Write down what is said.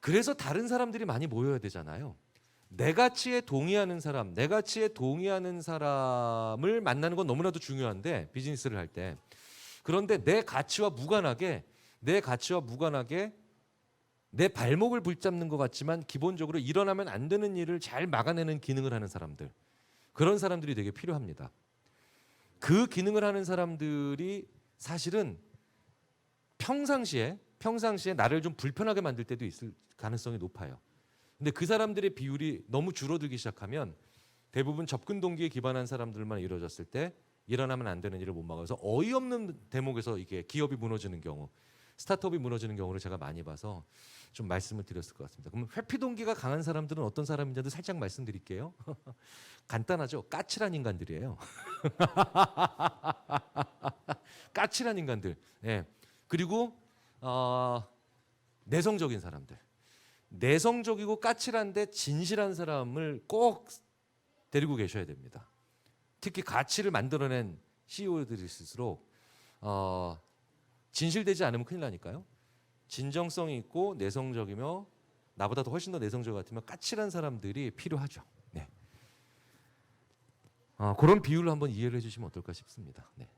그래서 다른 사람들이 많이 모여야 되잖아요. 내 가치에 동의하는 사람, 내 가치에 동의하는 사람을 만나는 건 너무나도 중요한데 비즈니스를 할 때. 그런데 내 가치와 무관하게 내 발목을 붙잡는 것 같지만 기본적으로 일어나면 안 되는 일을 잘 막아내는 기능을 하는 사람들, 그런 사람들이 되게 필요합니다. 그 기능을 하는 사람들이 사실은 평상시에 나를 좀 불편하게 만들 때도 있을 가능성이 높아요. 근데 그 사람들의 비율이 너무 줄어들기 시작하면 대부분 접근 동기에 기반한 사람들만 이루어졌을 때 일어나면 안 되는 일을 못 막아서 어이없는 대목에서 이게 기업이 무너지는 경우, 스타트업이 무너지는 경우를 제가 많이 봐서 좀 말씀을 드렸을 것 같습니다. 그럼 회피 동기가 강한 사람들은 어떤 사람인지도 살짝 말씀드릴게요. 간단하죠. 까칠한 인간들이에요. 까칠한 인간들. 예. 그리고 내성적인 사람들. 내성적이고 까칠한데 진실한 사람을 꼭 데리고 계셔야 됩니다. 특히 가치를 만들어낸 CEO들일수록 진실되지 않으면 큰일 나니까요. 진정성이 있고 내성적이며 나보다 더 훨씬 더 내성적 같으면 까칠한 사람들이 필요하죠. 네. 그런 비율로 한번 이해를 해주시면 어떨까 싶습니다. 네.